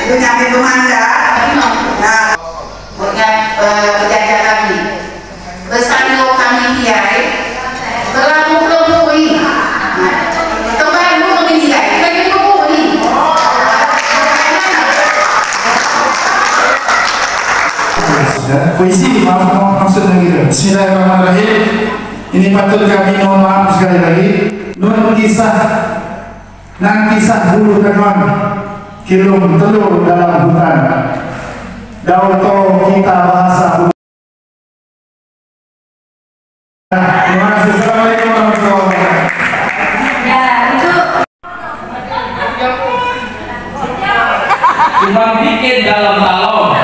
Itu nyampe Tumanda. Bismillahirrahmanirrahim. Ini patut kami mohon maaf sekali lagi. Nun kisah bulu tenon kilung telur dalam hutan. Dauto kita bahasa. Terima kasih. Assalamualaikum warahmatullahi wabarakatuh. Ya itu. Cuma bikin dalam talong.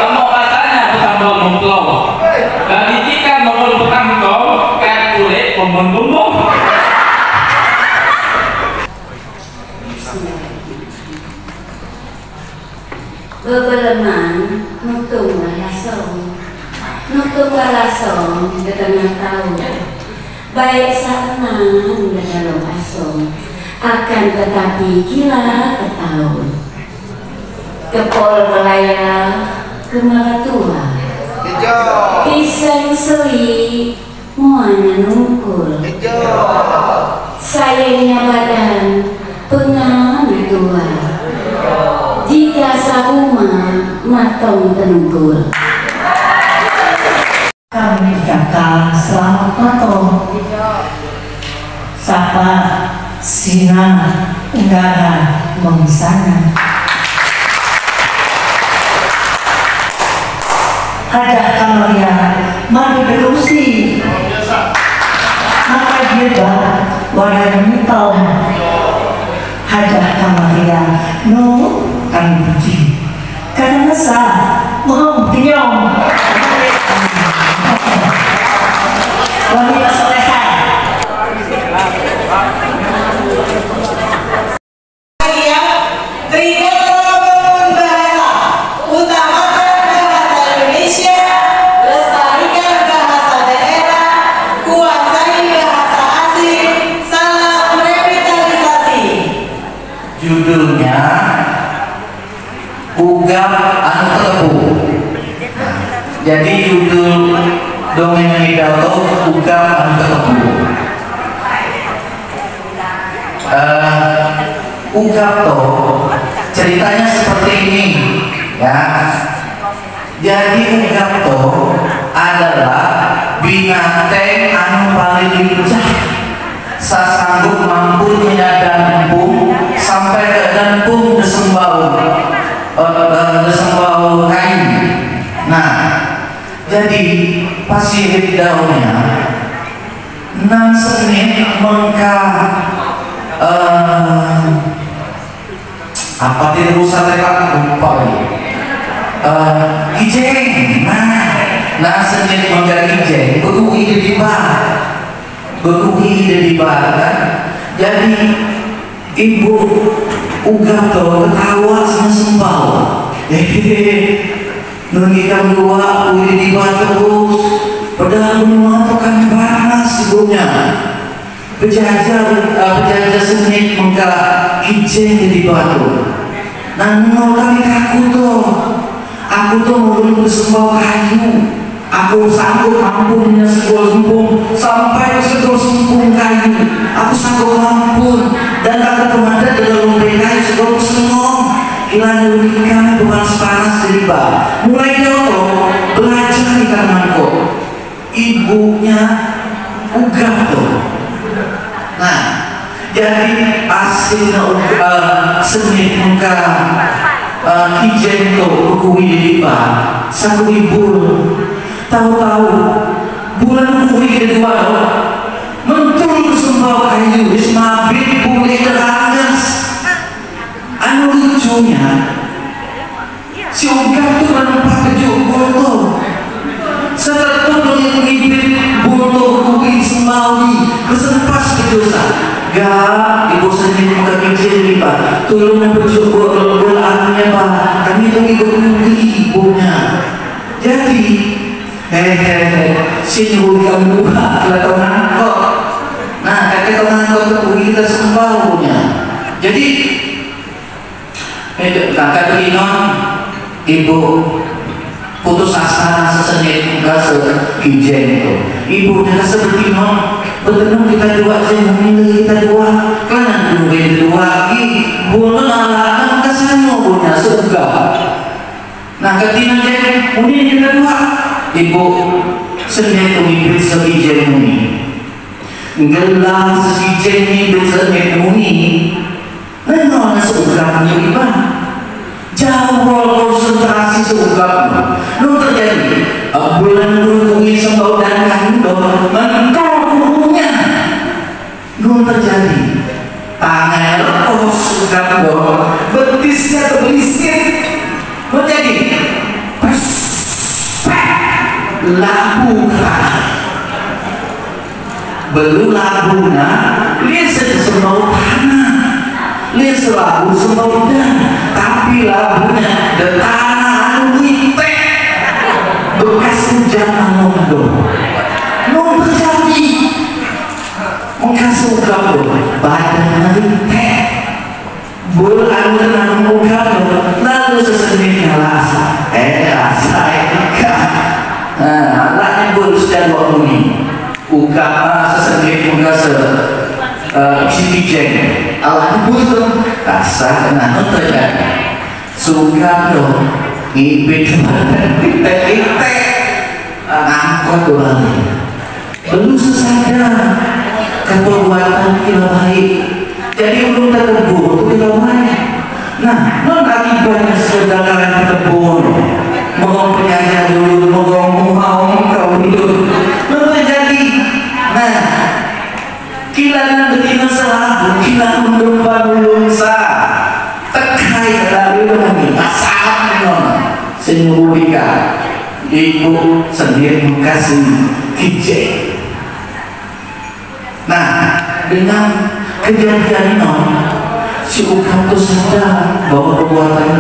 Lemok katanya bersambal mengklong. Bagi jika mengul berangkong, kayak kulit membumbu. Bebeleman nutung lasong, dengan tahu. Baik sanan dalam asong, akan tetapi gila ketahuan. Kepol melayar kemalatua. Pisang seli muanya nungkul. Sayangnya badan pengaman tua. Jika sauma matong tenunggul. Kami ucapkan selamat matong. Sapa sinan enggak memisahkan. Ajak kalian mari berusi. Maka dia wadah mitau. Ajak kalian no kami puji. Karena sah mau tiong. Wanita soleha. Judulnya Ugam Anu Tebu. Jadi judul dongeng yang didato Ugam Anu Tebu. Ugam ceritanya seperti ini, ya. Jadi ugam adalah binatang anu paling lincah, sasanggup mampu menyadang empung sampai ke dampung desembau kain. Nah, jadi pasir daunnya nan senit mengka apa tidak usah lupa lagi kijeng. Nah senit mengka kijeng beku ide di bar kan. Jadi ibu ugam ketawa sembau. Nungi kamu dua ide di bar terus. Padahal memantaukan panas sebelumnya. Penjajah senit mengka kijeng di batu. Nah, kami aku mau bersembau kayu. Aku sanggup mampu sebuah sempung sampai sebuah sempung kayu. Aku sanggup mampu dan aku kemana dalam memberikan sebuah sengong. Kilan lebih kami panas dari bawah. Mulai jauh belajar di kamarku. Ibunya ugam Nah, jadi aslinya senit muka kijeng kuwi di bawah. Satu ibu tahu-tahu bulan kuwi kedua mentul sembau kayu wis mabit boleh terangas. Anu lucunya si ugam tuh menempat kejuk bulto setelah mengibit bulto kuwi sembawi kesempas kejusan gak ibu sendiri muka kecil nih pak tolong memperjuk bulaannya pak kami tuh ibunya. Jadi sini kamu buka kelihatan nangkok. Nah kakek nangkok itu kita sembaunya. Jadi kakak berinon ibu putus asa sesenit muka sekijeng itu. Ibu dia seperti betul kita dua memilih kita dua kan dua lagi bulan alasan kesannya punya surga. Nah ketika jadi ini kita dua ibu senyap pemimpin sekijen muni gelang sekijen ini senyap muni memang seugam iba jauh konsentrasi seugam lu terjadi bulan berhubungi sembau dan kandung mentor hubungnya lu terjadi tangan lepas seugam betisnya terbelisik menjadi labu belum labunya lihat sembau tanah lihat selabu sembau tapi labunya dan tanah wite bekas hujan mondong non terjadi mengkasih kamu badan wite bulan dengan muka lalu sesenitnya rasa lagi bul setiap waktu ini ukama sesenit muka sini jeng Allah butuh rasa kena terjadi suka dong ibe kita angkot orang belum sesadar keperbuatan kita baik jadi belum terkebun kita baik nah non akibatnya sedangkan terkebun mau penyanyi dulu mau kau hidup non terjadi nah kilana betina salah kilana mendepan belum sah tekai dari demi masalah non senyumika ibu sendiri kasih kijek nah dengan kejadian non si ukam itu sadar bahwa perbuatan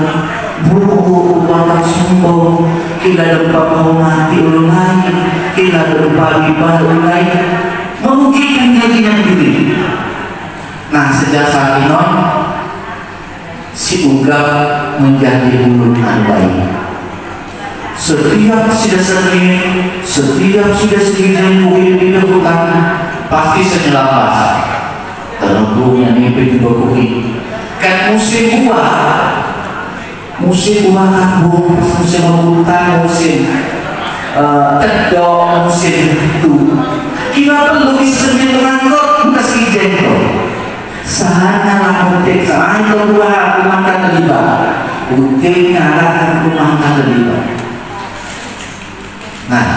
buruk perbuatan sombong kila dempa mau mati ulung lain kila dempa ibadah ulung lain memungkinkan dirinya diri nah sejak saat ini si ugam menjadi bulunan baik setiap sudah sering setiap sudah sedikit di hutan pasti senyelapas terlebihnya mimpi juga kuih kan musim buah kambung musim hutan musim tedok musim itu kita perlu disebut mengangkut meski jengkol sahanya lakutik sahanya kedua rumahkan terlibat utik ngarahkan rumahkan terlibat nah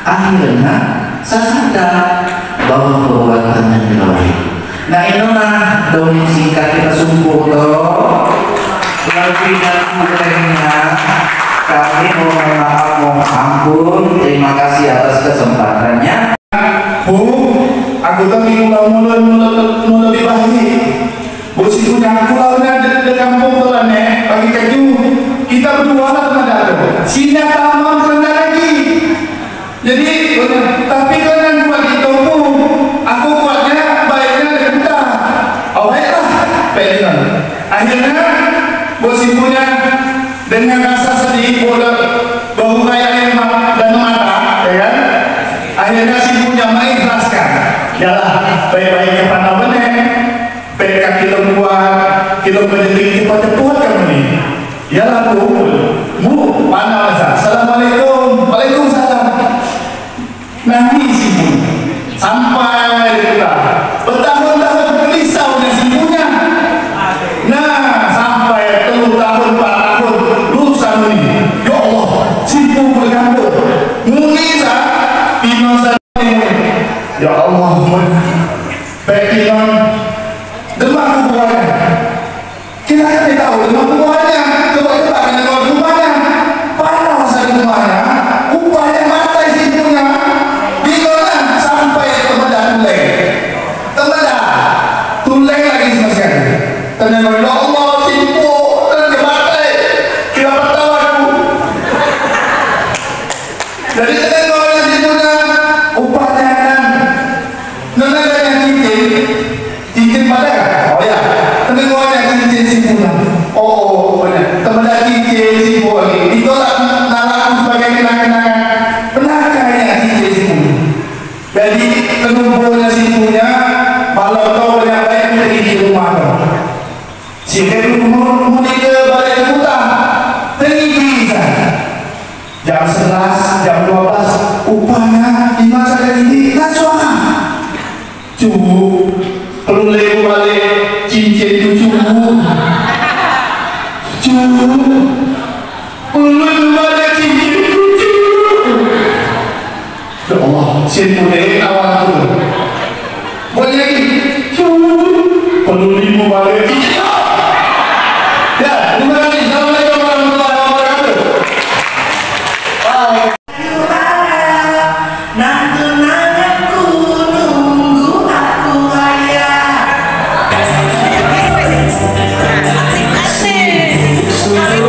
akhirnya saya sadar bahwa perbuatannya dilalui nah inilah daun yang singkat kita sungguh lebih dan kurangnya kami mohon maaf mohon ampun terima kasih atas kesempatannya aku tadi mula lebih baik bos itu yang kulaunya di kampung telannya bagi kaju kita berdua lah teman-teman sini taman kerana lagi jadi tapi kan buat itu pun aku kuatnya baiknya dari kita oh baiklah baiklah akhirnya bos ibunya dengan rasa sedih bau kayak air dan mata ya kan akhirnya si ibunya mengikhlaskan yalah baik-baiknya pada benar baik kilo buat kilo berdetik cepat-cepat kamu nih yalah bu mana masa assalamualaikum waalaikumsalam nangis si ibu sampai kita bertahun-tahun gelisah dengan si ibunya nah sampai 3 tahun 4 tahun lusa ini ya Allah si ibu bergambut mungkin ya Allah baik iman demam buahnya kita kan tahu demam buahnya coba-coba kan demam buahnya panas dari buahnya upahnya mata isi punya bingung sampai temedah tuleng lagi sama sekali ternyata ya Allah simpu dan kematai kita pertawa aku jadi ternyata simpunya upahnya kan neneknya cincin pada kan? Oh ya, tentunya cincin simpulan. Oh benar, teman cincin simpul lagi. Ditolak nalaku sebagai kenangan penakainya cincin simpulan. Jadi penumpulnya simpunya malam kau banyak baik menjadi di rumah kau. Sehingga mudik ke balai kota, tinggi bisa. Jam 11, jam perlu lego balik cincin cucu. Cucu, perlu balik cincin cucu. Ya Allah, cincin mulai awal tu. Boleh lagi. Cucu, perlu limo balik. Ya, terima kasih. Assalamualaikum warahmatullahi wabarakatuh. Bye. Terima kasih.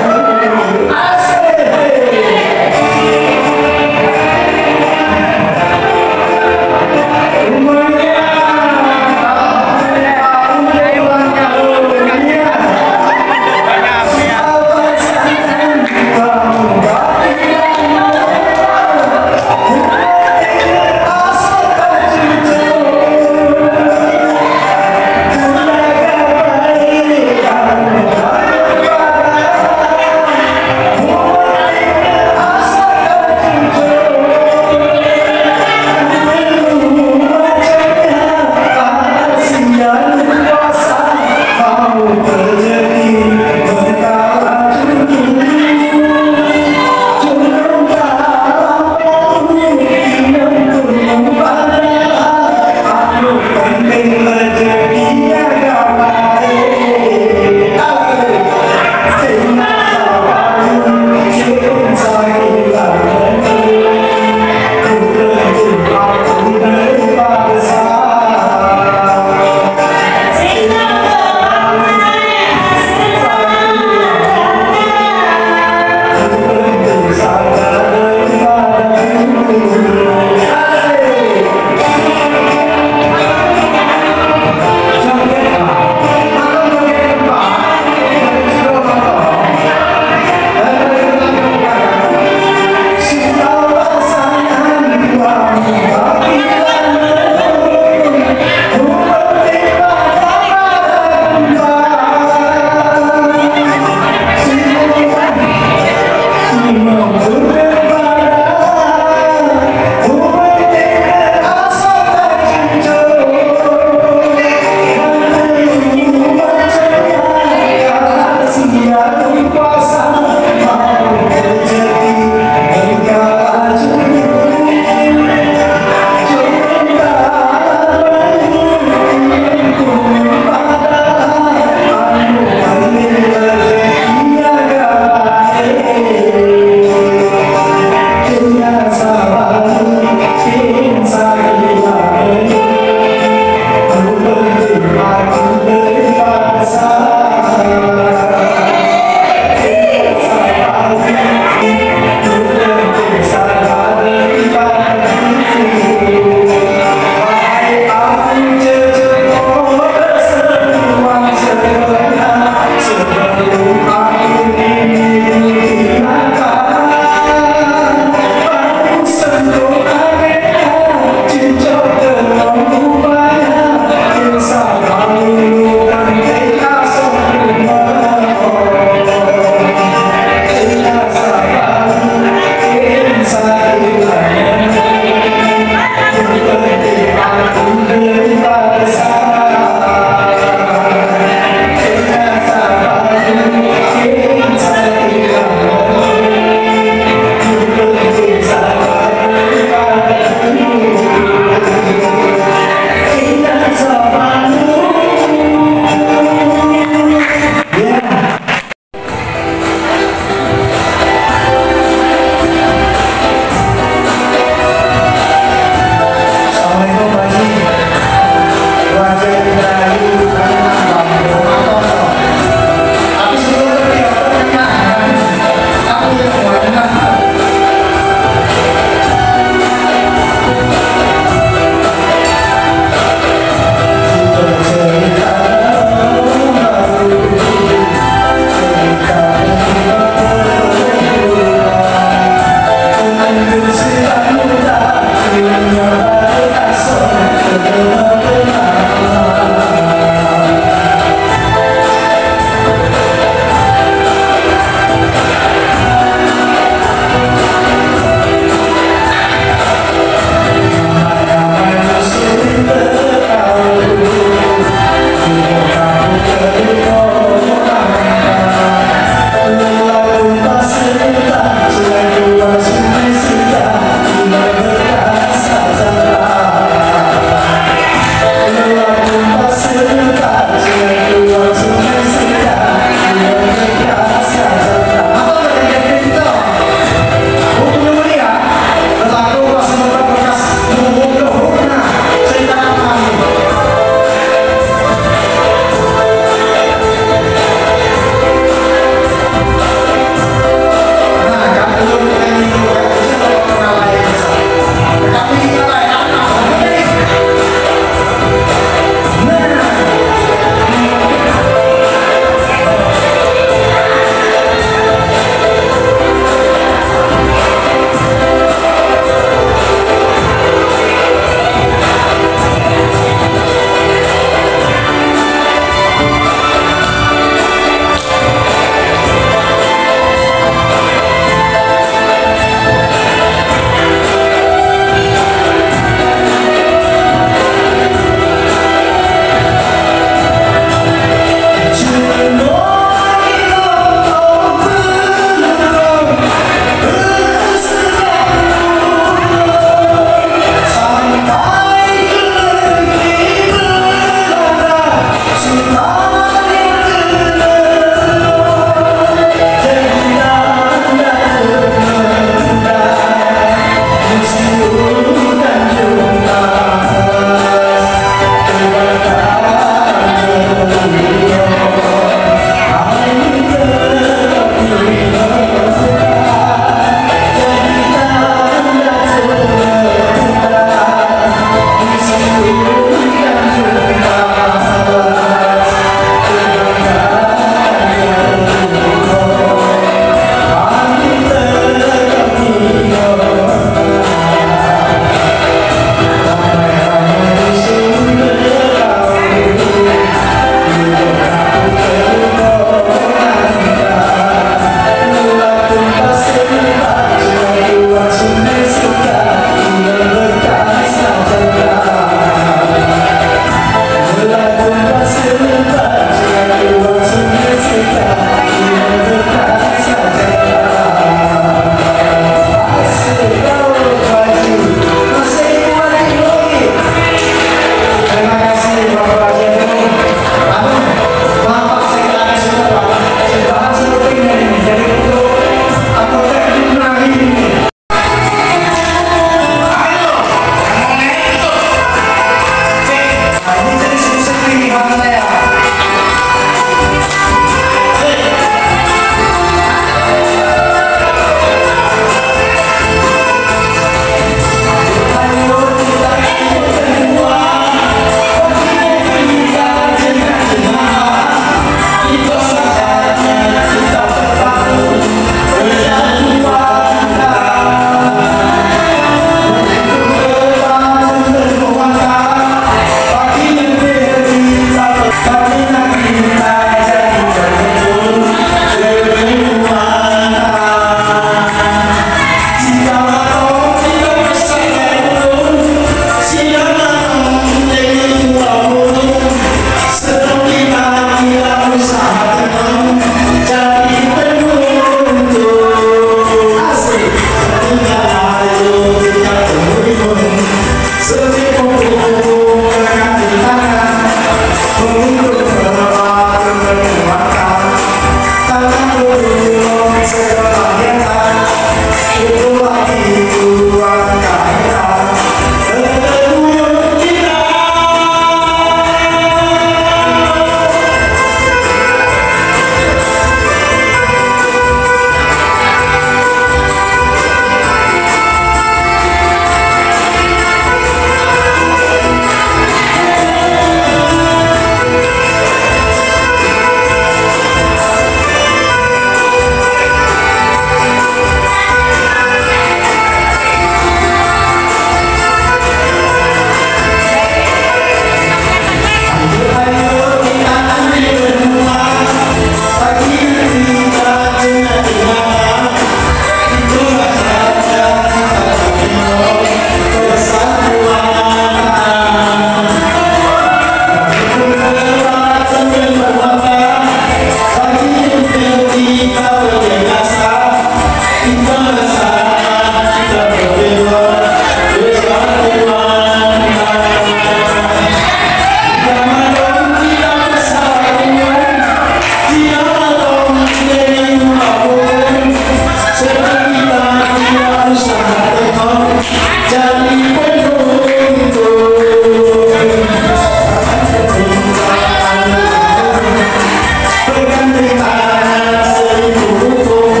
Bergandeng tangan seluruh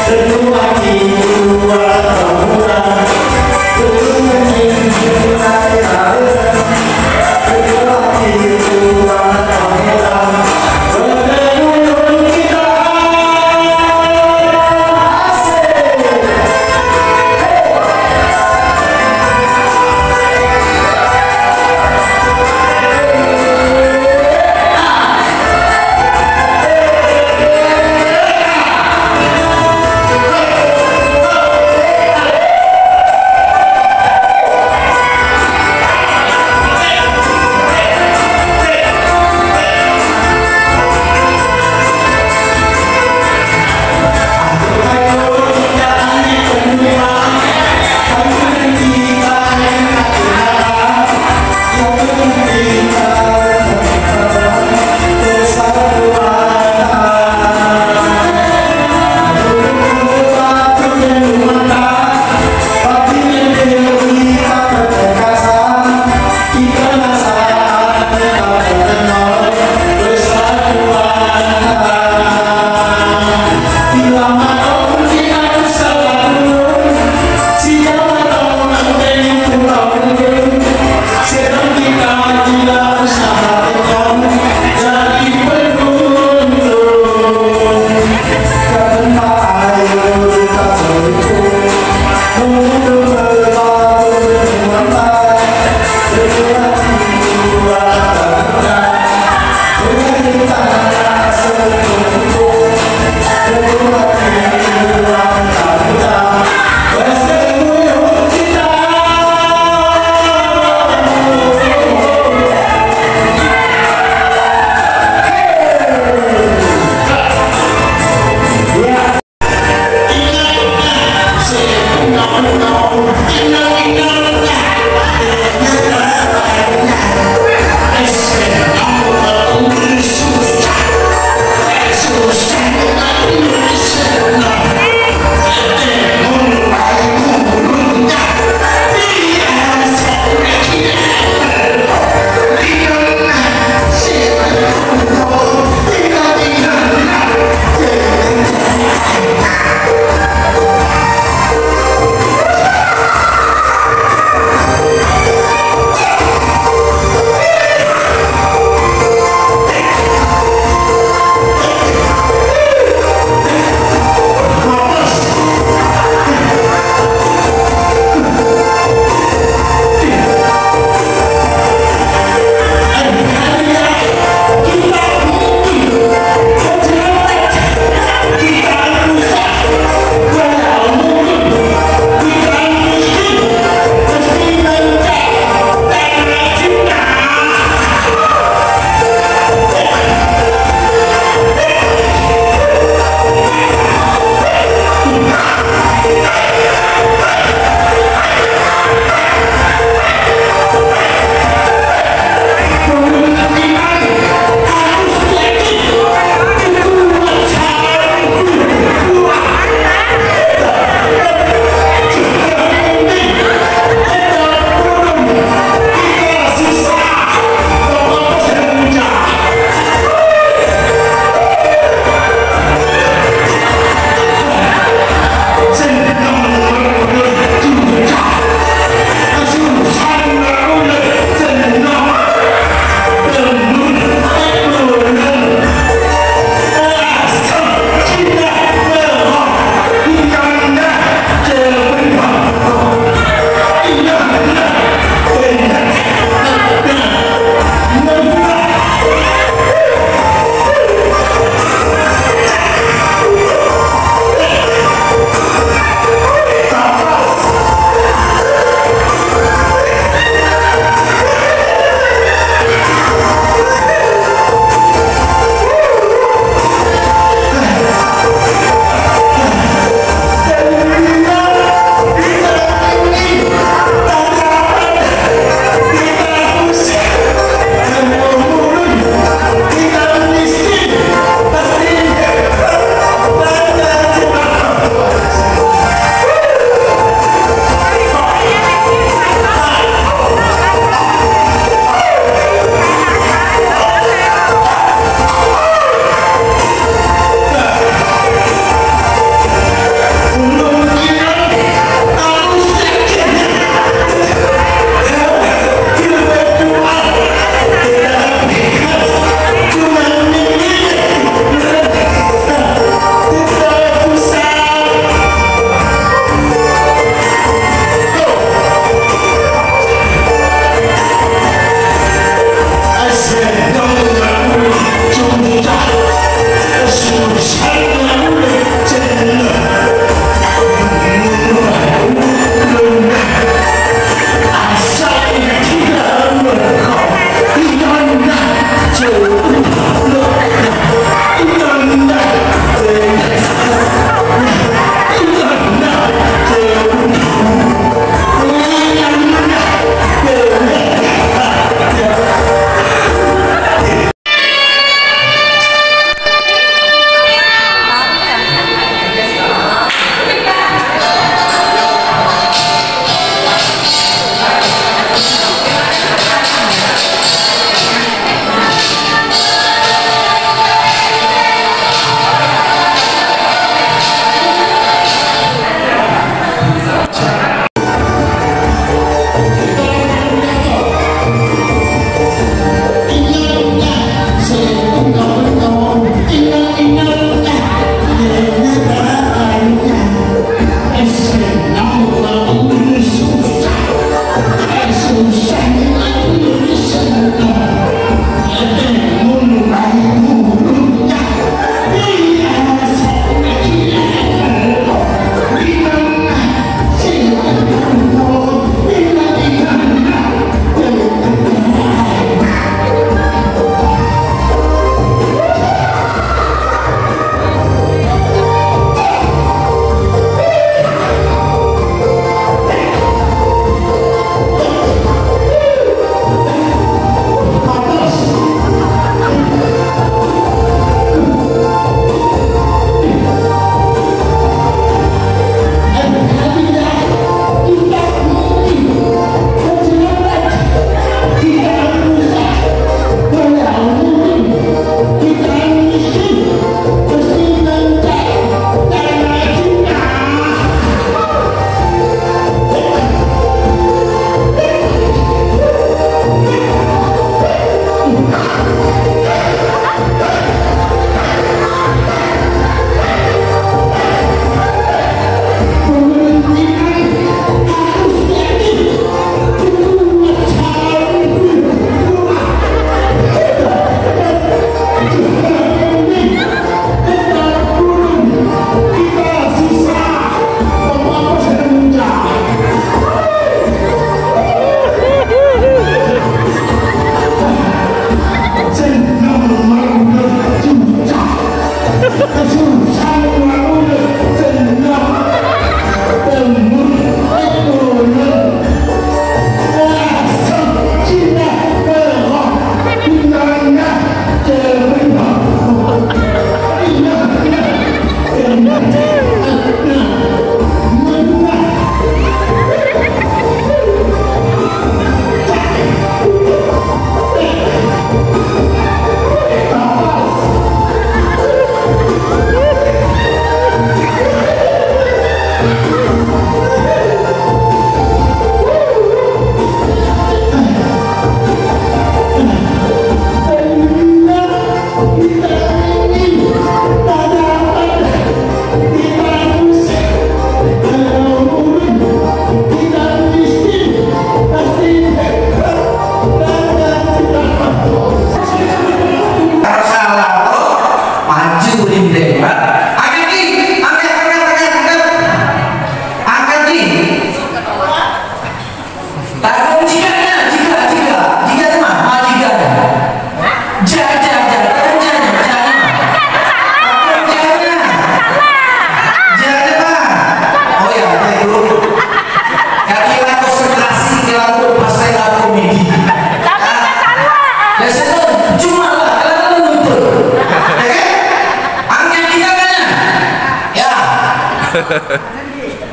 kedua hatiku.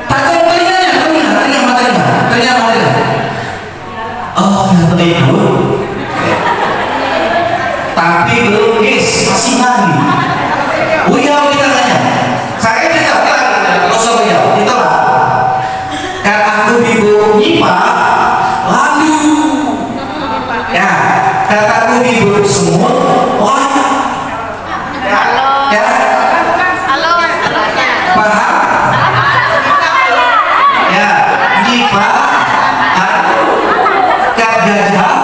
Takut telinga matanya. Oh, ya telinga. Tapi belum guys, masih lagi. Uyau kita tanya. Saya tidak kalau saya uyau, itulah. Kata aku ibu nyipa, lalu ya kata aku ibu semua, wah, ya, paham? Ya, nyipa, kagajah.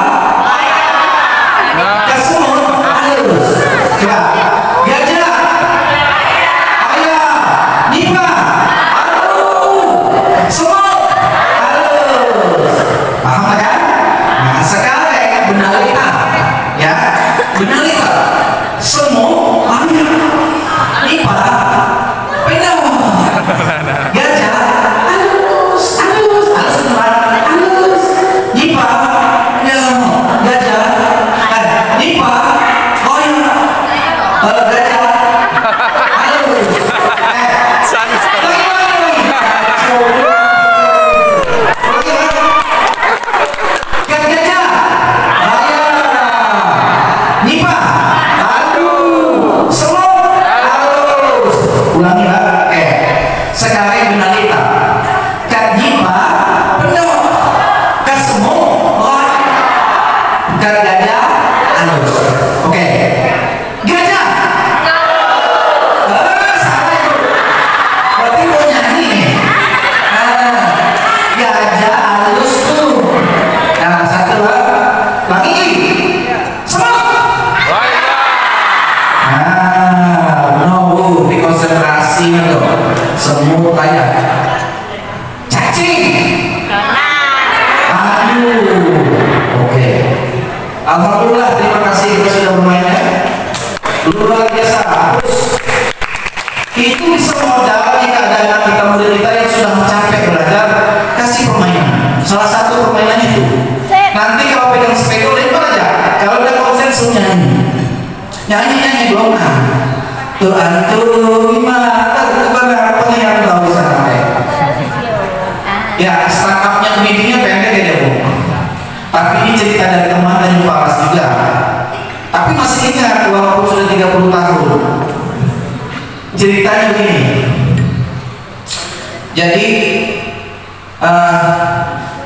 Alhamdulillah, terima kasih kita sudah bermainnya luar biasa. Itu bisa modal jika ada anak kita muda kita yang sudah capek belajar, kasih permainan. Salah satu permainan itu nanti kalau pegang speko lempar aja. Kalau udah konsen nyanyi belum tuh antum gimana terkena pengen tahu sampai ya startupnya meetingnya pendek ya Bu. Tapi ini cerita dari teman dan Paras juga. Tapi masih ingat walaupun sudah 30 tahun. Ceritanya begini. Jadi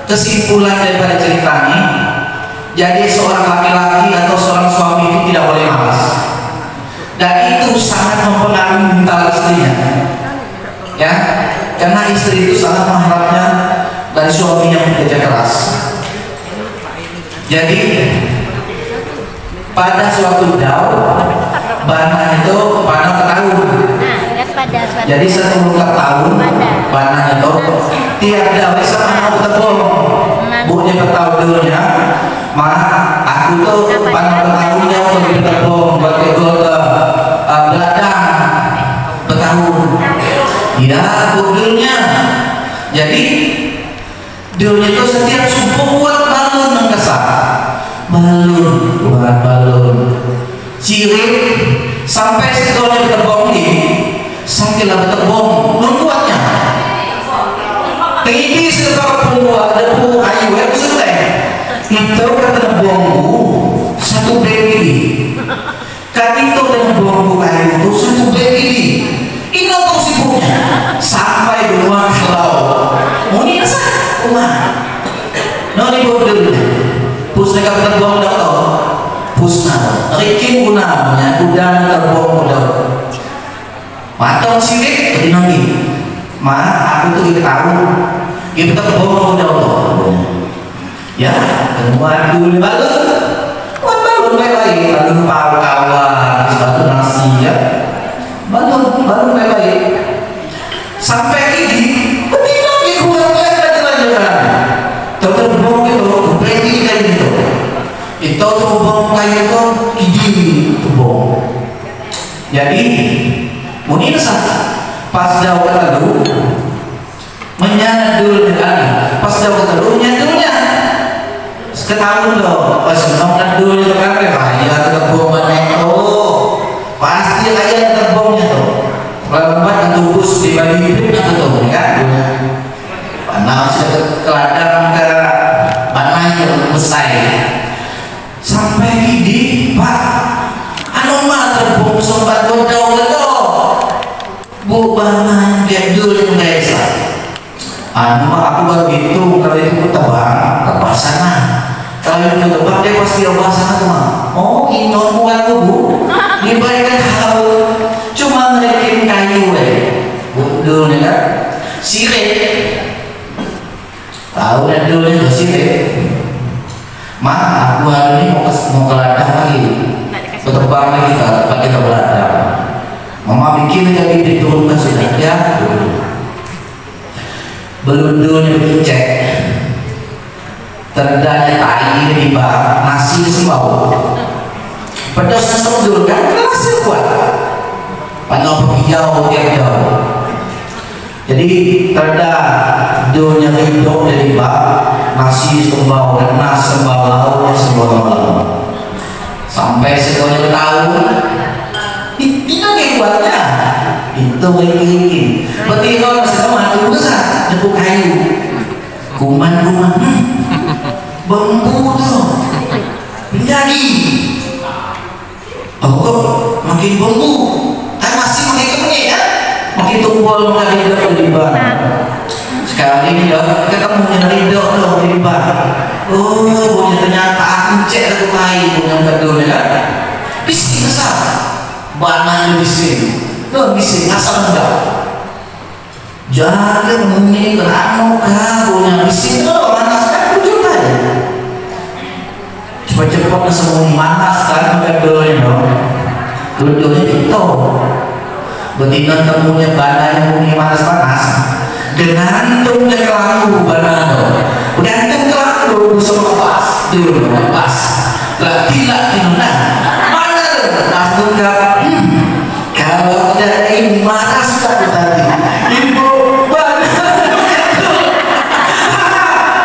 kesimpulan daripada cerita ini, jadi seorang laki-laki atau seorang suami itu tidak boleh malas. Dan itu sangat mempengaruhi mental istrinya. Ya, karena istri itu sangat mengharapnya dari suaminya bekerja keras. Jadi pada suatu daun banah itu panah ke tahun. Jadi satu tahun banah itu tiap daun sama mau tepung. Bunya ke tahun dulunya, mah aku tuh panah ke tahunnya untuk ditepung pakai gol beladang bertahun. Ya bugilnya. Jadi dulunya itu setiap subuh buat balon mengkesak. Balon cirit sampai setelahnya terbong ini sakilah terbong membuatnya tinggi setelah puluhan debu ayu yang selesai itu kata bongbu satu baby kan itu dengan bongbu ayu itu satu baby ini untuk sibuknya sampai 2 sah rumah no ibu dulu pusna kapan buang dah pusna rikin gunanya udah terbuang udah matang sirik jadi nanti aku tuh tahu kita terbuang udah ya kemudian dulu balon baik balon kawan sebatu nasi ya balon baik sampai ini betina di keluar jalan-jalan terbang itu berarti kayak gitu itu terbang kayak itu gigi terbang jadi mungkin sah pas jauh lalu menyadul dengan pas jauh lalu nyadulnya setahun loh pas nongkrong dulu itu kan kayak terbang mana pasti kayak terbangnya tuh lambat tembus di bagi itu tuh kan panas ke ladang ke panah yang besar sampai di pak anu mah terbang sobat godong bu bangan dia dulu guys anu mah aku baru gitu kalau itu tebak sana kalau itu tebak dia pasti tebak sana tuh oh inon bukan bu diberikan tahu cuma ngerikin kayu dulu nih kan sirih tahu dan dulu itu sirih aku hari ini mau ke ladang lagi terbang lagi ke tempat kita berladang mama bikin jadi diturunkan sudah ya belum dulu dicek terdanya tai di bak nasi sembau pedas sembul kan hasil kuat panau hijau tiap jauh jadi terda dunia hidup dari bak nasi sembau dan nasi sembau lauk sembau sampai semuanya tahu itu yang buatnya itu ini berarti kalau sama itu besar nepuk kayu kuman bambu tuh menjadi makin bambu kan masih makin kemengi ya makin tumpul makin ridho di ban sekarang ini ketemunya ridho tuh di ban punya ternyata aku cek aku lain punya kedua ya bising besar bananya bising tuh bising asal enggak jaga mengenai kerana punya bising tuh panas kan tujuh aja cepat-cepat semua panas kan kedua duduknya itu betina temunya badan bumi panas-panas gantung ke lalu badan gantung ke lalu semua pas dulu pas tidak tidak mana langsung ke kalau ada ini panas tadi ibu badan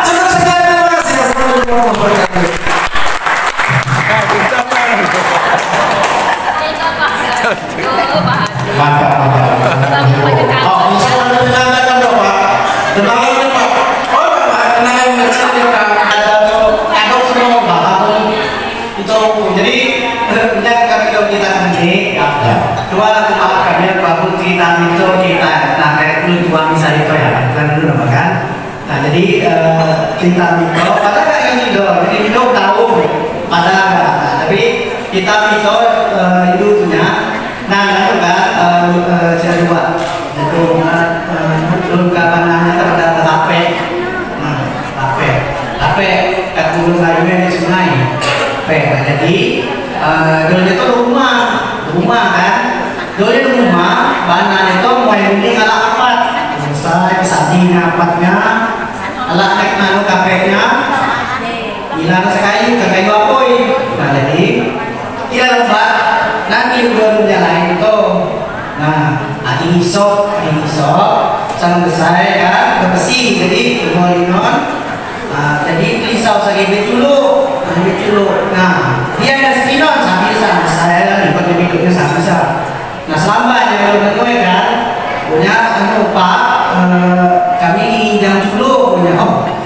cukup sekian terima kasih wassalamualaikum warahmatullahi mantap. Oh, misalnya menandakan Bapak, tenangkan Pak. Oh Bapak, tenangkan ada semua Bapak itu. Jadi kami kita nanti, coba Bapak kami Bapak kita itu kita, nah kayak dulu dua misalnya itu ya, kan dulu Bapak kan. Nah jadi kita itu, padahal kayak ini dong tahu, padahal tapi kita itu hidupnya. Nah, itu kan saya coba itu belum kapannya terhadap HP. Nah, HP kan dulu kayunya di sungai. Jadi dulu itu rumah kan. Dulu itu rumah, bahannya itu mulai ini alat apat. Selesai sampingnya apatnya, alat naik nano HP-nya, hilang sekali ke kayu apoi. Nah, jadi tidak lebat. Nanti udah jalan itu, nah hari isok sang besar kan bersih jadi kemolinon, jadi kelisau sakit dulu, nah dia ada sekinon sambil sang saya ikut hidupnya sang besar. Nah selama yang belum kan punya Pak kami jam dulu punya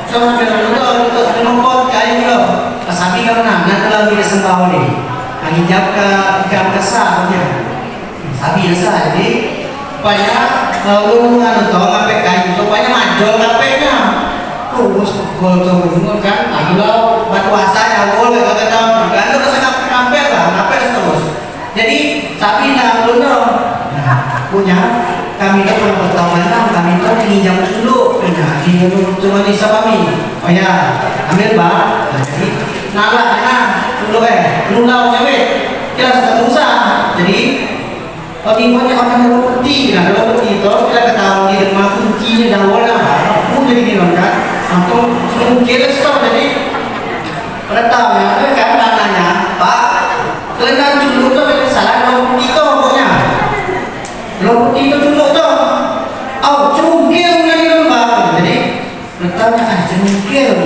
sampai dulu sampai nongkot kayak gitu, sapi karena nanti lagi sembau nih. Hijab ke ikan kesahnya sapi besar jadi banyak lu ngantuk ngapain kayu banyak majol ngapainnya aku gol tuh kan, kalau batu asa ya gol kata tahu kan, terus sampai terus. Jadi sapi nak belum punya kami itu pertama kami itu menginjam dulu punya di cuma di kami. Oh ya, ambil bah. Jadi nala dulu nulau nyawe kita satu usaha. Jadi timnya orang putih, kalau putih itu kita ketahui di rumah kuncinya dah warna. Aku jadi gini kan, aku mungkin stop jadi pertama kan nanya Pak, kalian dulu tu ada salah kalau putih tu pokoknya, kalau putih tu dulu tu, cungkil dengan lembab, jadi pertama cungkil,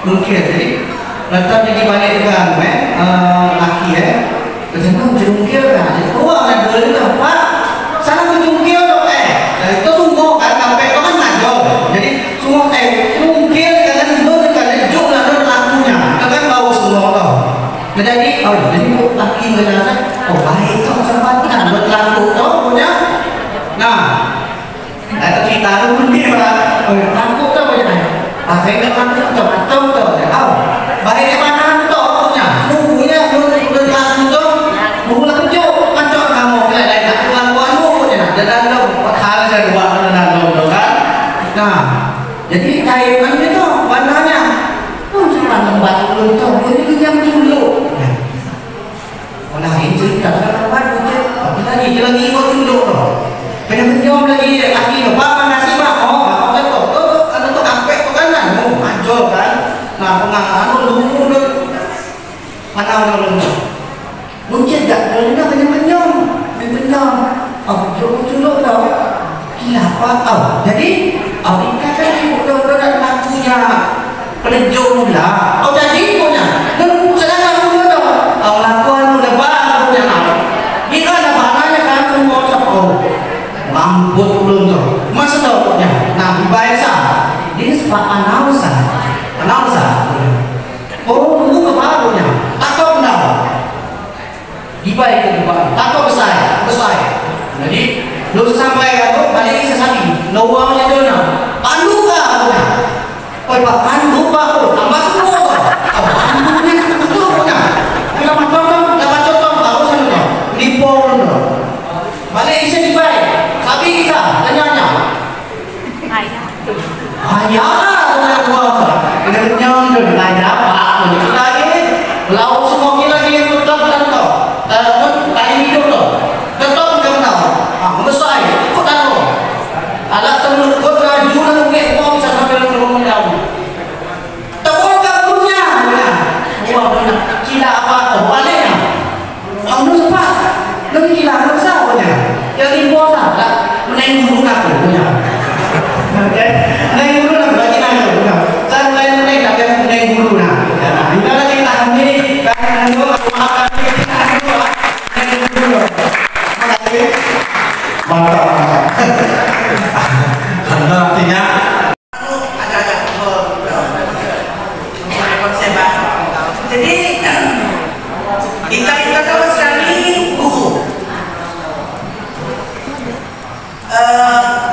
jadi pertama di balik kan, laki Kenapa jungkir kan? Keluar kan dulu tu, Pak. Sana tu jungkir tu, itu sungguh kan sampai tu kan najol. Jadi semua jungkir kan dulu kan jumlah tu lakunya, kan bau semua tu. Jadi jadi laki berjasa, baik tu kesempatan buat laku tu punya. Nah, ada cerita tu pun dia laku tu punya. Pakai ke laku tu, atau tu, baik ke mana tu punya. Sungguhnya belum laku tu. Mula kejut macam kamu kena dah nak keluar-keluar je nak dan hal saya buat dan kan. Nah, jadi kain macam tu warnanya. Sekarang lembat dulu tu, ini jam dulu. Lain cerita sekarang lembat je. Kita ni lagi ikut dulu tu. Kena menjom lagi lagi tu. Pak nasi pak. Apa kata tu? Ada tu ampek tu kan? Majol kan. Nah, pengaruh dulu mana dulu. Mungkin tak kalau dia kena menyom. Culuk tau. Kilapa jadi Amerika kan budak-budak nak lakunya penunjuk mula. Jadi punya. Dan sedangkan mula tau. Lakuan mula baru punya. Dia ada bahannya kan semua sepuluh. Rambut belum tau. Masa tau punya. Nah, biasa. Dia sebab anausa. Dulu kebarunya. Takut tau. Dibaik ke depan, takut besar. Jadi, lu sampai aku balik ke sapi. Lawangnya tu nak. Pandu kah aku? Pak pandu pak aku. Tambah semua tu. Pandu ni betul punya. Kita dapat contoh baru sana tu. Lipor tu. Balik isi dibaik. Sapi kita tanya. Ayah punya buah. Kita nyong tu. Ayah pak. Kita lagi. Lauk semua kita lagi betul dan tu. Tadi hidup tu. Tetap kita tahu. Besar. Kau tahu. Alat sebelum kau raju dan mungkin kau bisa sampai ke rumah jauh. Tepuk kaburnya. Wah benar. Kira apa? Baliknya. Kamu cepat. Lagi kira apa punya? Yang ibu lah. Menaik dulu aku punya. Naik dulu nak bagi nak punya. Saya menaik tak yang menaik dulu nak. Kita lagi tahan ni. Kan dulu aku makan. Mantap. Anda artinya agak-agak jadi kita tahu sekali guru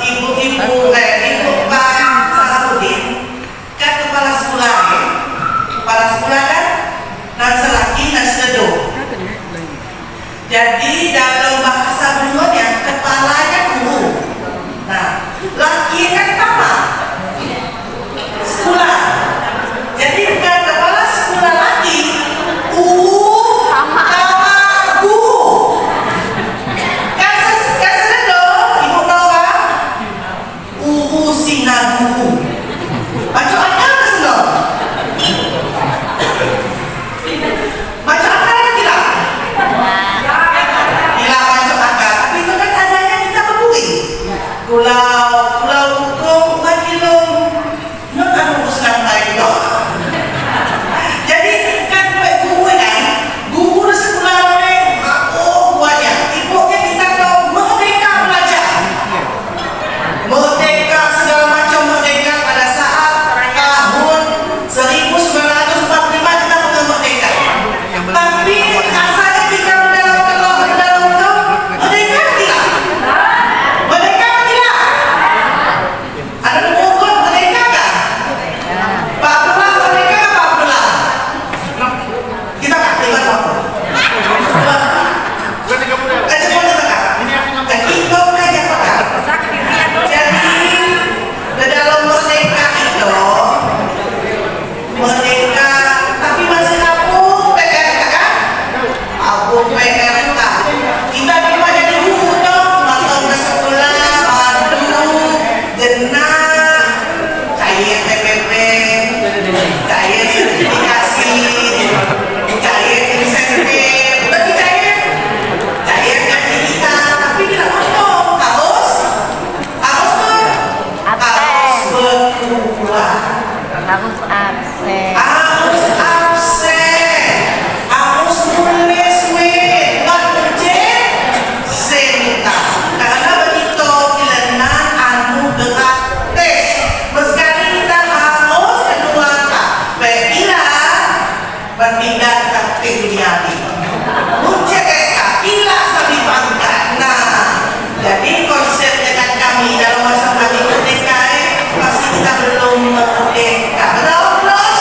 ibu Pak Salahuddin kan kepala sekolah kan nasi laki nasi leduk. Jadi dalam bahasa beliaunya kepalanya guru. Nah, laki kan kepala sekolah. Jadi bukan kepala sekolah laki, sama guru. Kasih dong, ibu tahu kan? Sinar guru. Macam apa kesel? Macam apa tidak? Pulau hukum makilum nak anu senang lagi tu. Jadi kan guru sekolah ni buatnya ibunya kita tahu merdeka belajar, merdeka segala macam merdeka Harus absen. Harus absen. Harus nulis weh. Wajib senta. Karena begitu kilenan anu gratis. Meski kita harus keluarkan. Bila bertindak taktik duniawi. Ucap bila sabi bangga. Nah, jadi konsep dengan kami dalam masa kami merdeka pasti kita belum merdeka. Betul?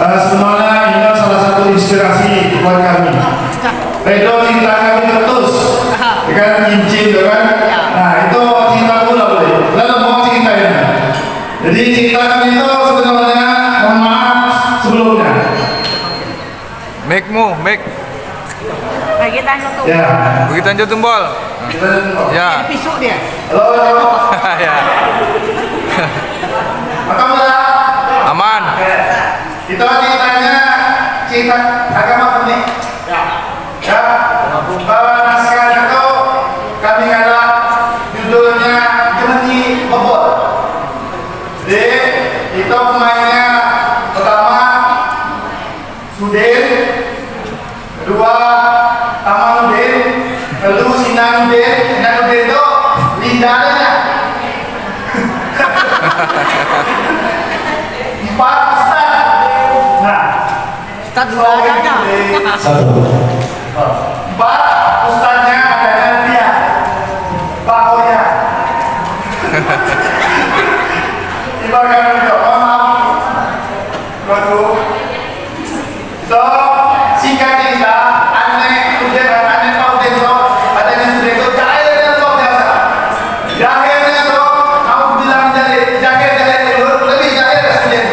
Sebenarnya ini salah satu inspirasi buat kami. Itu cinta kami terus, kan cincin, kan? Nah itu cinta pula boleh. Lalu mau cinta ya. Jadi cinta kami itu sebenarnya mohon maaf sebelumnya. Make. Bagi tanya tu. Ya. Begitu aja tumbal. Ya. Pisuk dia. Halo. Ya. Maka mula. Aman. Itu ceritanya cinta agama unik. Ya. Naskah itu kami ada judulnya Gemeni Bobot. Jadi itu pemainnya pertama Sudin, kedua Tamanudin, lalu Sinanudin. Sinanudin itu lidahnya. 4 Ustaz. Nah, Ustaz dua adanya. 4 Ustaznya adanya dia. Pak Oya. Ibaratnya itu, maaf. Waduh. So, singkat cerita, aneh tahu itu, adanya sudah itu jahil dan luar biasa. Jahilnya itu, kamu bilang jahil dulu, lebih jahil dari sudah.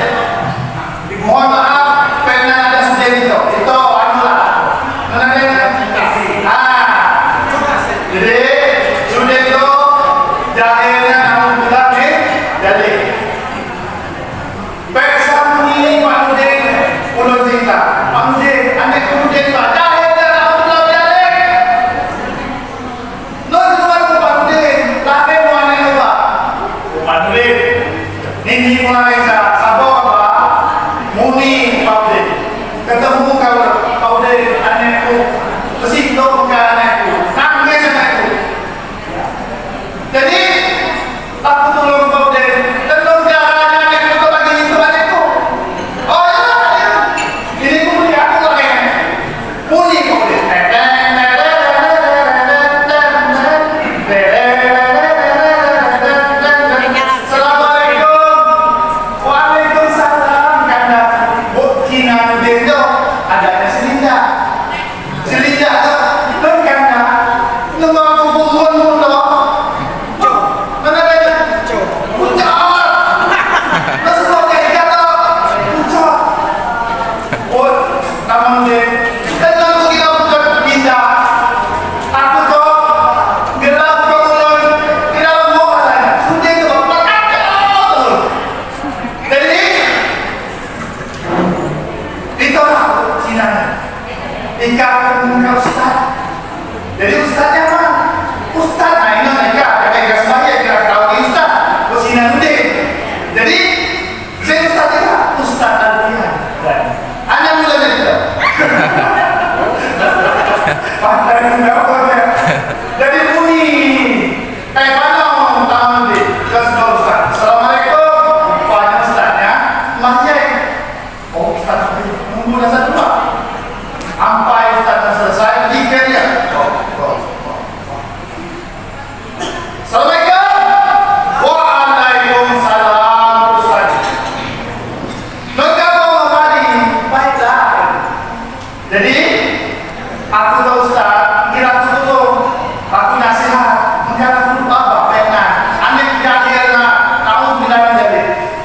Mohon maaf, pernah ada sudah itu anulah. Jadi sudah itu jahilnya kamu bilang jadi. Pesan ini Pak Nudin, ulun cinta. Pak Nudin, anak Nudin Pak, jahil dan kamu bilang jahil. Nur keluar ke Pak Nudin, lahir muannya lupa. Pak Nudin, ini mulai sabok apa? Muni Pak Nudin. Ketemu kau Pak Nudin, anakku. Bersituk ke anakku, nangis anakku. Jadi, aku tolong Pak Nudin, tolong caranya anakku tu lagi itu anakku. Oh ya, ini kemudian aku lagi Muni Pak Nudin. Assalamualaikum. Waalaikumsalam. Karena Bukina Nudin itu adanya selindak. Selindak tu, dan karena nama aku bumbun muda. Mana dia? Puncak awal. Nasi goreng ikan tu, puncak. Oh, nama dia. Dan lalu kita bukan pindah. Aku tu gelap keulun di dalam mobil. Sudah itu berpekat jauh. Jadi itulah sinar. Ikat muka Ustaz. Jadi Ustaznya apa? Ustaz, nah ini mereka kata semaya kira tahu di Ustaz. Sinar Nudin. Jadi saya Ustaz itu Ustaz Alfian. Anda mulai itu. Pandai mendapat. Jadi Muni. Mana tahu Nudin? Kasih Ustaz. Assalamualaikum. Banyak Ustaznya. Mahjai. Oh Ustaz, nunggu dasar dulu. Sampai Ustaz selesai, dikir dia. Assalamualaikum. Waalaikumsalam Ustaz. Mereka mau tadi, baiklah. Jadi, aku tahu Ustaz, kira aku tutup. Aku nasihat, mungkin aku lupa apa, pernah. Aneh akhirnya, kamu bilang jadi.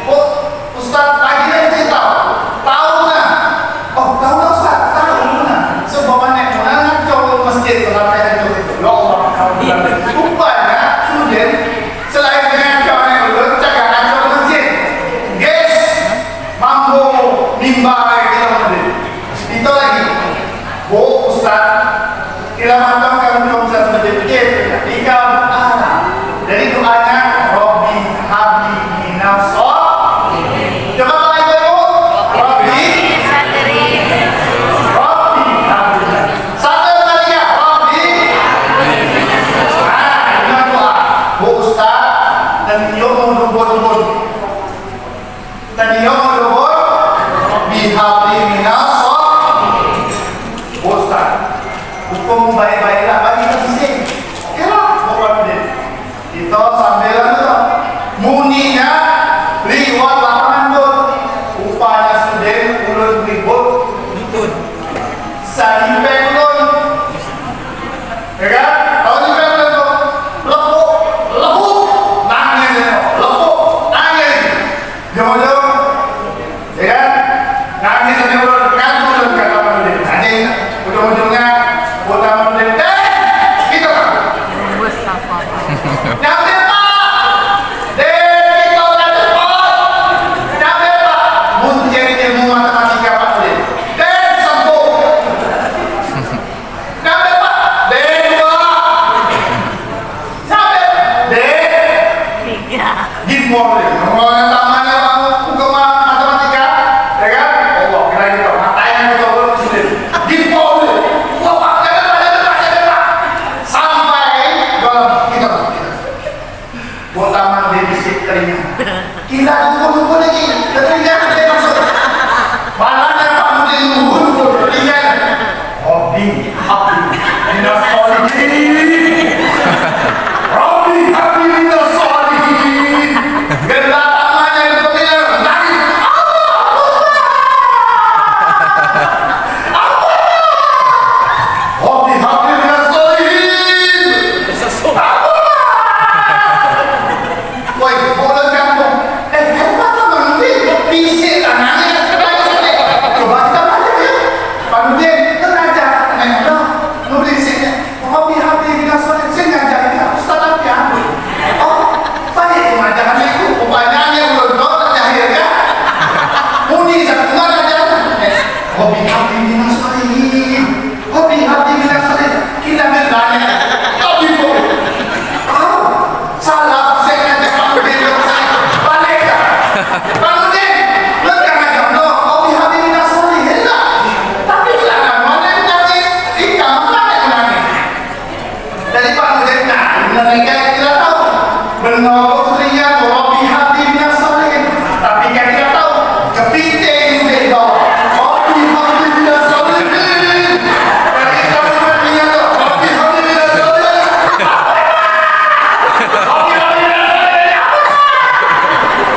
Oh, Ustaz, lagi dia cerita. Tahu nggak? Oh, tahu nggak Ustaz? Tahu nggak? Sebabnya, mana cowok masjid sampai itu. Ya Allah, kamu bilang. Rupanya, sudah selain dengan cowok yang dulu, jangan cowok masjid. Guys, mampu nimba kita masjid. Itu lagi. Oh, Ustaz, kira matang kamu bisa berpikir. Jika ada, jadi doanya Robbi Habli Minasol. Coba mulai dulu. Robbi Habli. Satu kali ya, Robbi. Dengan doa. Bu Ustaz dan Yomo Dubur. Dan Yomo Dubur. Robbi Habli Minasol. Ustaz, hukum baik-baiklah bagi tersisih. Okeylah, bukan dia. Kita sambil itu muninya riwat lapangan tu. Upanya sudah ulun Salipek pun, ya kan? Tahu ni kan tu, lepuk, nangis, lepuk, nangis, jauh-jauh, ya kan? Nangis sampai berkantor kata mana dia, anjing, ujung-ujungnya, utama dia, gitu kan? Jangan pak, kita tak cepat, jangan pak, muncul ilmu matematika pak dia. Gimol deh, ngomongin tamanya bukan matematika, ya kan? Oh, kira gitu, matanya gitu sini. Gimol deh, wah pak, jangan sampai dalam kita. Buat taman di bisik telinga. Kita tunggu lagi, telinga kita masuk. Malahnya pak mungkin tunggu telinga. Hobi, minus solihin. Hobi, minus solihin. Gelar namanya itu dia nangis. Hobi minus solihin. Woi, boleh kampung. Apa nanti bisik tangannya. Coba kita baca ya. Panudin tenaga, no bisiknya. Hobi minus solihin. Saya ngajarin dia, Ustaz Apian. Oh, tadi pengajaran itu upayanya belum terjahir kan? Muni satu mana ajaran? Hobi minus solihin. Hobi minus solihin. Kita bertanya. Hobi salah saya kata Panudin balik kan? Panudin, lu jangan jodoh. Hobi minus solihin lah. Tapi jangan mana yang nangis. Ikan mana yang nangis? Dari Panudin, mereka tidak tahu. Benar putrinya hobi minus solihin. Tapi kan tidak tahu. Kepiting dia bawa. Hobi minus solihin. Tapi kamu bertanya tu. Hobi minus solihin.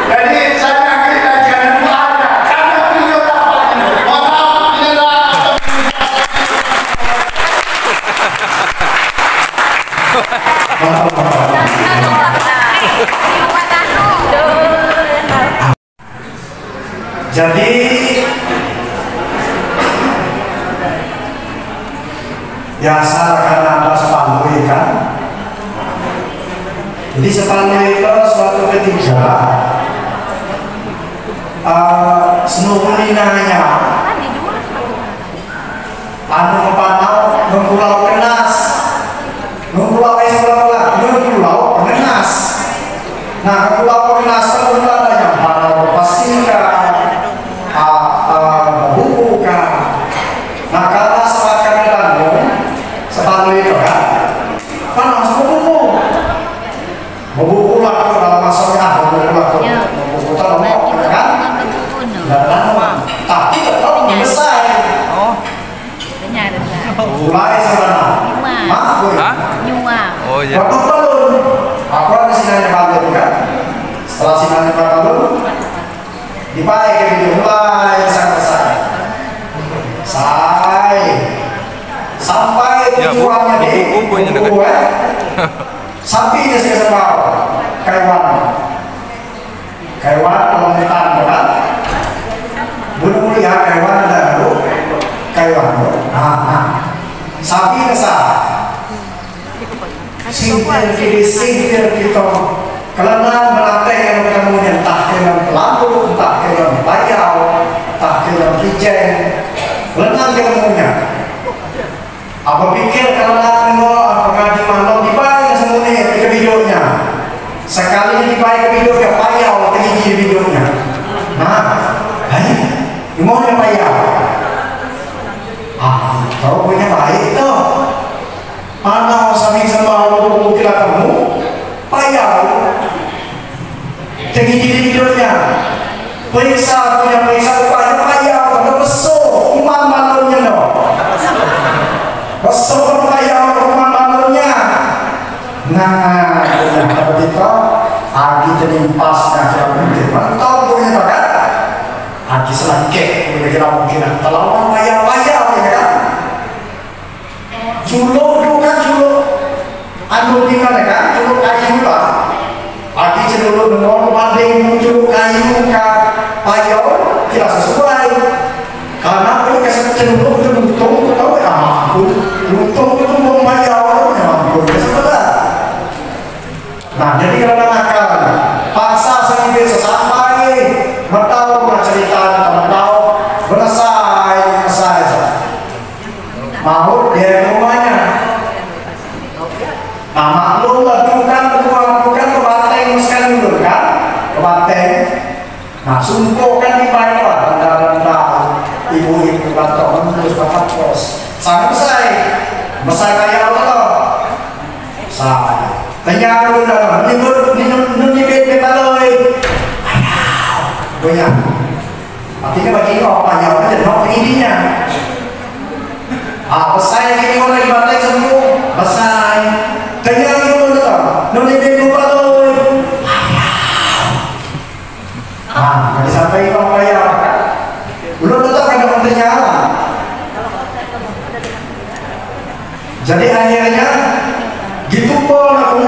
Jadi saya kira jangan ada karena beliau dapat mohon inilah jadi biasa karena ada spanduk kan. Jadi spanduk itu suatu ketika senuruninanya anu kepanau mengkulau kenas mengkulau kenas. Nah mengkulau kenas itu ada yang panau pasika buku kan. Nah karena semakan dangu sepatu itu kan panau sebuku lah dalam masuknya buku terlalu kan. Tapi tetap selesai. Mulai sebenarnya. Oh iya. Waktu balon, aku ada sinarnya balon kan. Setelah sinarnya balon, dipakai ke video mulai selesai. Sampai tujuannya di buku sapi dia sebab kaiwan kalau metan kan. Belum lihat kaiwan ada dulu kaiwan. Sapi kesah. Singkir kita kelemahan melatih yang kemudian entah dengan lampu, entah dengan payau, entah dengan kijeng, lenang kemudian. Apa pikir kelemahan itu apakah di mana dibayar semuanya ke videonya? Sekali dibayar ke videonya payau tinggi videonya. Nah, mau yang payau? Kalau punya baik itu. Mana sami sama lu kira kamu payau tinggi videonya periksa payau ada besok umam malurnya no besok payau umam malurnya. Nah ketika agi terimpas kira mungkin mantap punya kan agi selangkeh kira mungkin terlalu payau ya kan Karena aku kasih cenderung itu untung, tahu ya ampun, untung itu mau bayar ya ampun, kesempatan. Nah jadi karena nakal, paksa sampai sesampai, bertahu cerita, bertahu selesai. Mau dia rumahnya. Nah maklum bukan ke Banteng sekali dulu kan, ke Banteng. Nah sumpah kan dibayar, rendah ibu-ibu kantor terus makan pos. Selesai kayak apa? Saya. Tanya dulu dah, ni bet baloi. Ayah, banyak. Artinya bagi kau payah aja, nak ininya. Besar ini orang di Banteng semua, besar. Tanya dulu dah, ni bet baloi. Ayah. Sampai kau payah. Belum tetap ada menterinya. Jadi akhirnya gitu pun aku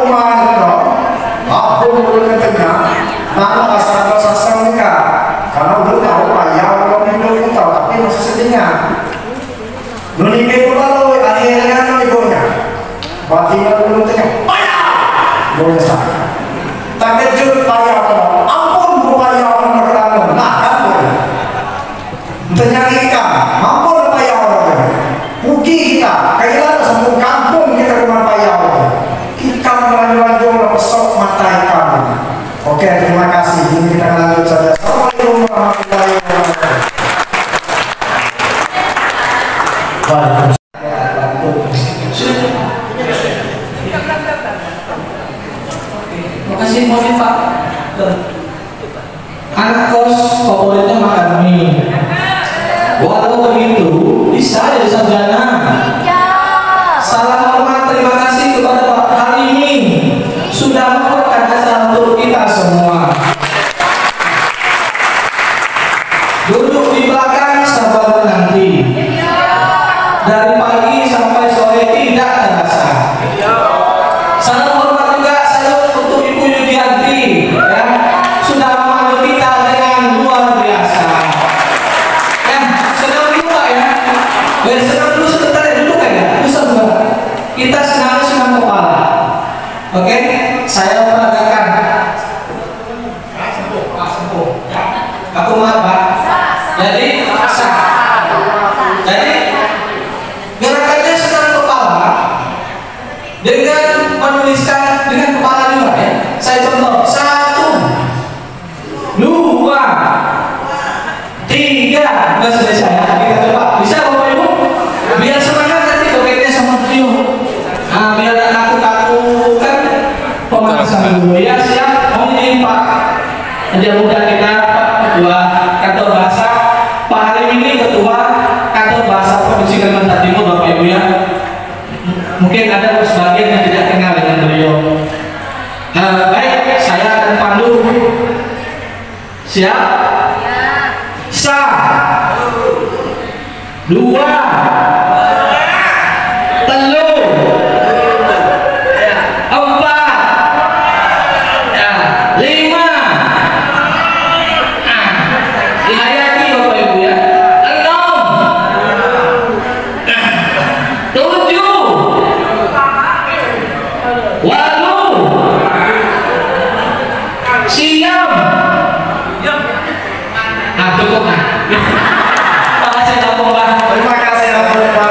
aku belum tanya mana asal mereka karena belum tahu payah orang itu tahu tapi masih sedihnya nuni itu lalu akhirnya nuni ibunya batinnya belum tanya payah ibunya saya tak kejut payah ampun bu payah orang berkelangan nah kan boleh tanya kita ampun payah orang puji kita kailan semua kampung kita rumah payah orang kita melanjut pesok mata ikan. Oke, terima kasih. Ini kita lanjut saja. Assalamualaikum warahmatullahi wabarakatuh. Terima kasih Momin Pak. Anak kos favoritnya makan mie. Walau begitu, bisa jadi sarjana. Salam hormat, terima kasih kepada Pak Halimin sudah membuatkan acara untuk kita semua. Duduk di belakang sabar menanti. Dari pagi sampai sore tidak terasa. Salam hormat juga salut untuk Ibu Yudianti ya, sudah memandu kita dengan luar biasa. Ya, senang juga ya. Senang dulu sebentar ya, duduk ya. Kita senang kepala. Oke, saya peragakan. Aku maaf Pak. Jadi sah. Jadi gerakannya senang kepala dengan menuliskan dengan kepala juga ya. Saya contoh 1, 2, 3. Nggak sudah saya. Kita coba. Bisa Bapak Ibu? Biar semangat nanti dokternya sama Tio. Nah, biar aku kan pemanasan dulu ya, siap. Mau ini Pak dia muda kita ketua kantor bahasa Pak Halim ini ketua kantor bahasa provinsi Kalimantan Timur Bapak Ibu ya. Mungkin ada sebagian yang tidak kenal dengan beliau. Baik, saya akan pandu. Siap? Sah. 2, Terima kasih.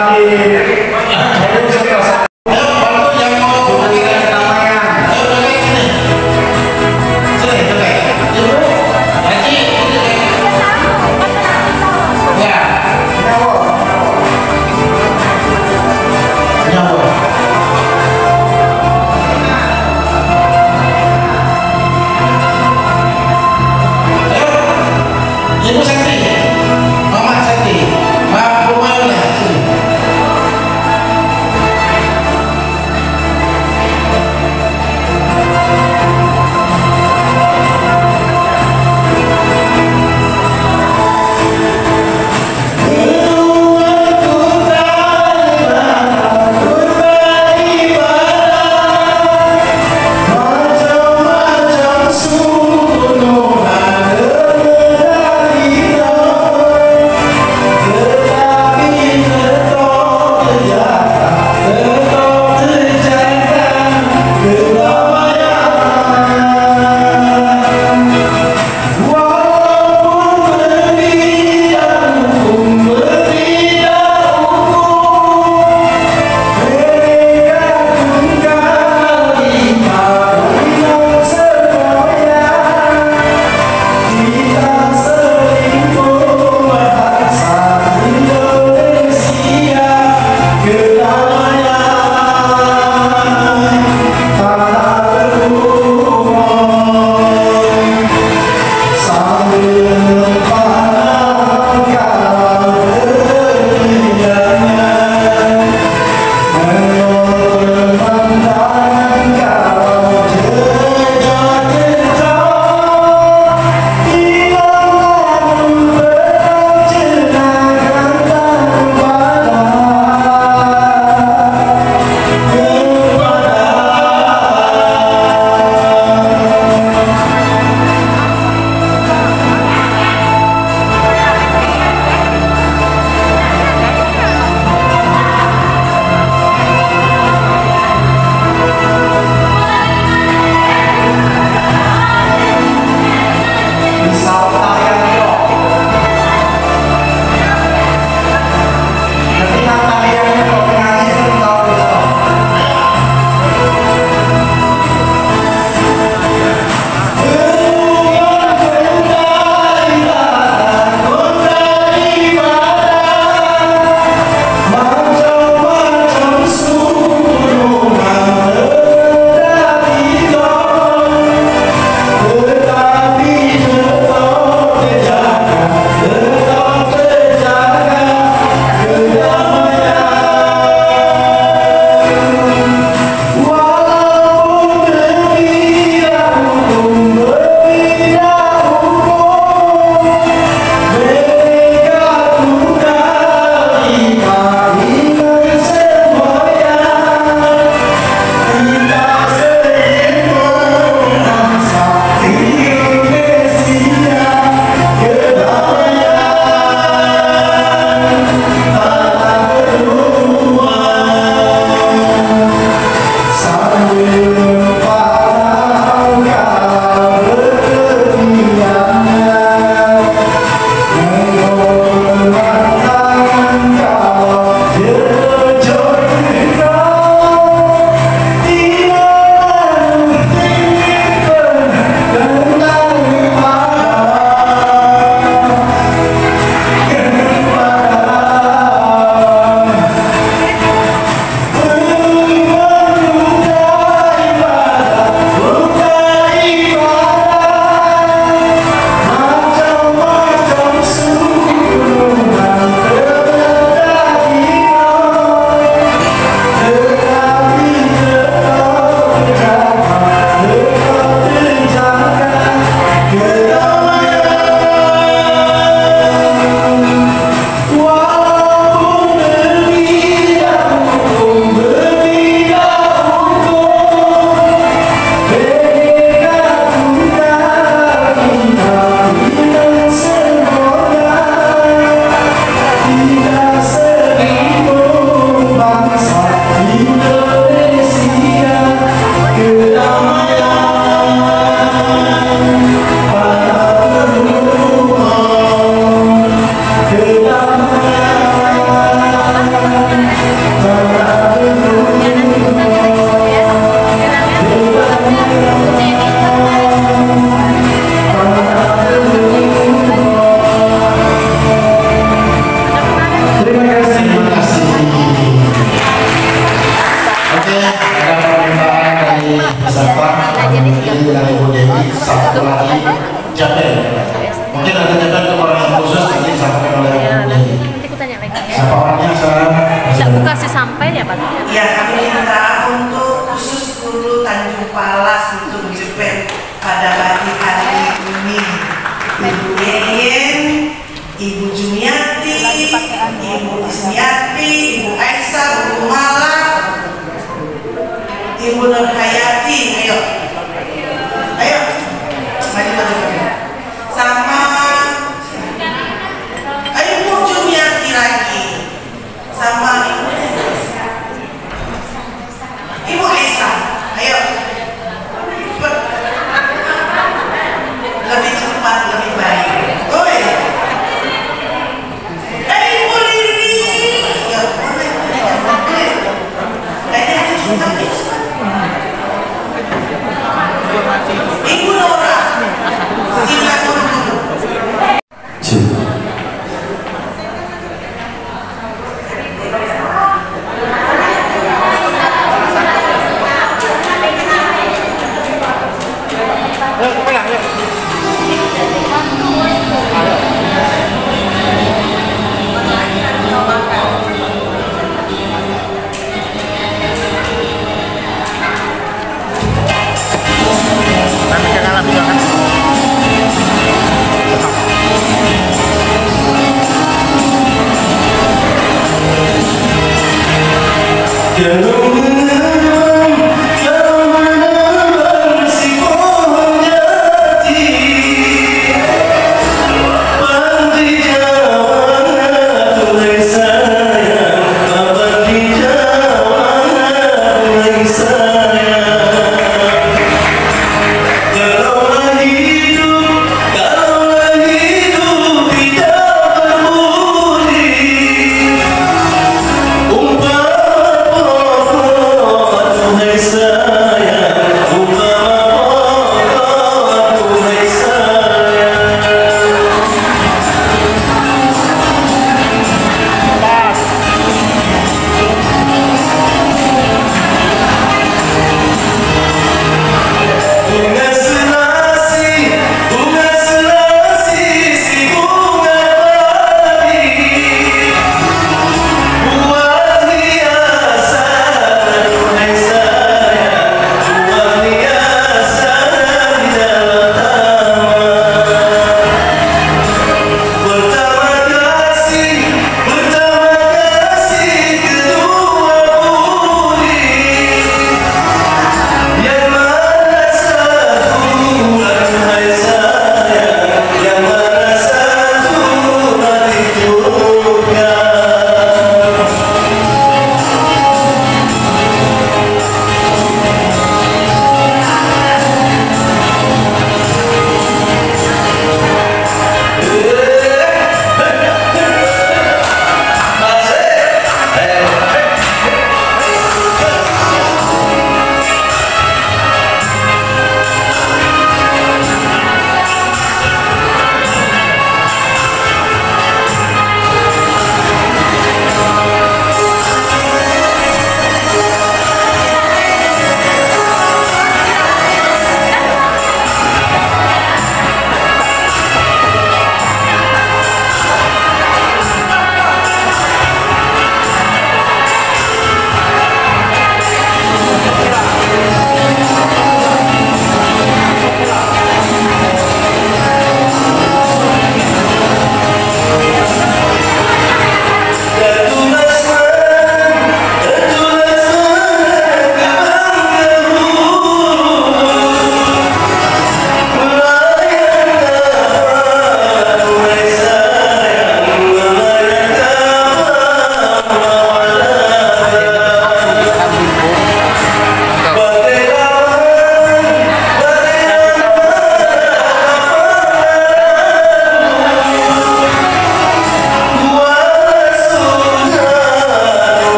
Oh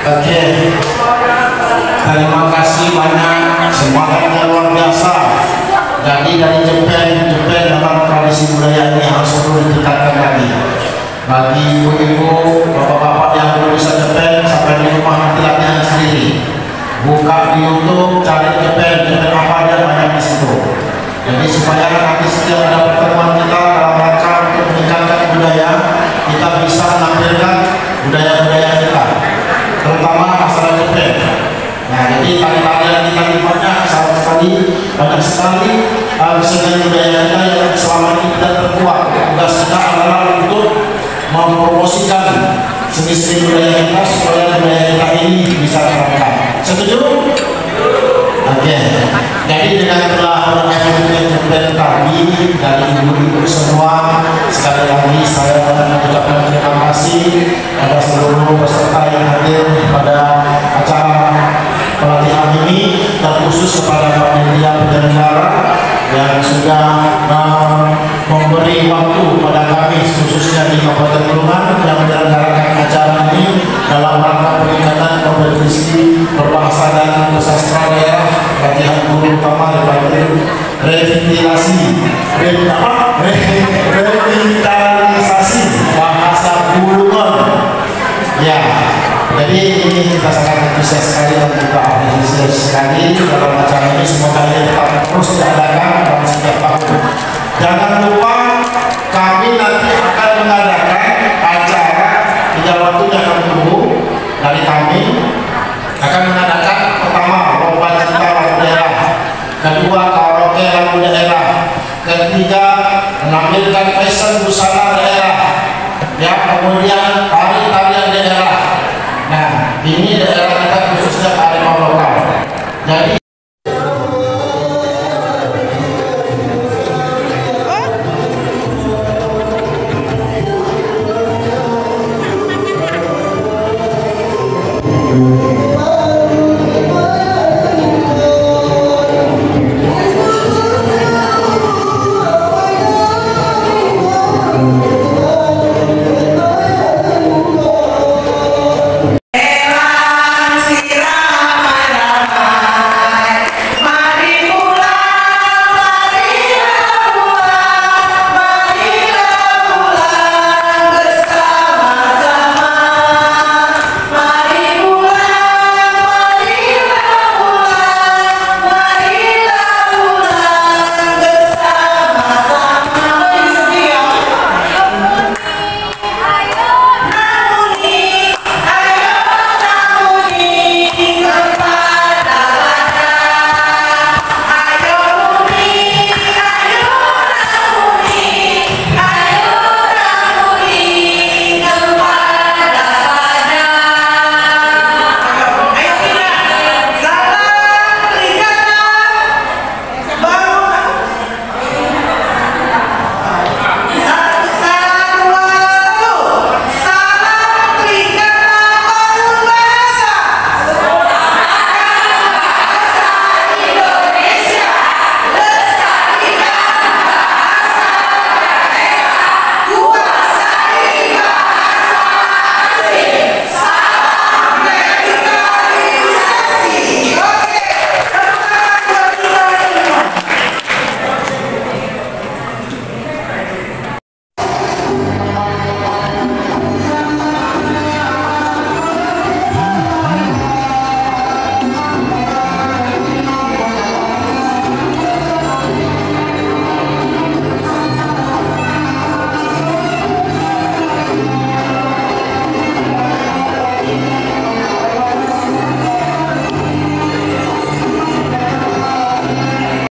Oke, terima kasih banyak, semangatnya luar biasa. Jadi dari Jepang memang tradisi budaya ini harus perlu ditingkatkan lagi. Bagi ibu-ibu, bapak-bapak yang belum bisa Jepang, sampai di rumah nanti latihan sendiri. Buka di YouTube, cari Jepang apa aja banyak di situ. Jadi supaya nanti setiap ada pertemuan kita dalam rangka untuk meningkatkan budaya, kita bisa menampilkan budaya-budaya kita, terutama masalah Jepang. Nah, jadi tarian kita libatnya banyak sekali kesenian budaya kita yang selama ini tidak terkuat. Tugas kita adalah untuk mempromosikan seni-seni budaya kita supaya budaya kita ini bisa terangkat. Setuju? Oke. Jadi dengan telah berakhirnya Jepang tadi dari ibu-ibu semua, sekali lagi saya mengucapkan terima kasih pada seluruh peserta yang hadir pada acara pelatihan ini, terkhusus kepada panitia penyelenggara yang sudah memberi waktu pada kami khususnya di Kabupaten Bulungan yang menyelenggarakan acara ini dalam rangka peningkatan kompetisi berbahasa dan sastra daerah pelatihan guru utama Departemen revitalisasi bahasa Bulungan. Ya, jadi ini kita sangat antusias sekali dan juga antusias sekali dalam acara ini. Semoga ini tetap terus diadakan dalam setiap tahun. Jangan lupa kami nanti akan mengadakan acara, tinggal waktunya kami tunggu dari kami. Akan mengadakan pertama lomba cinta lagu daerah, kedua karaoke lagu daerah, ketiga menampilkan fashion busana daerah, ya, kemudian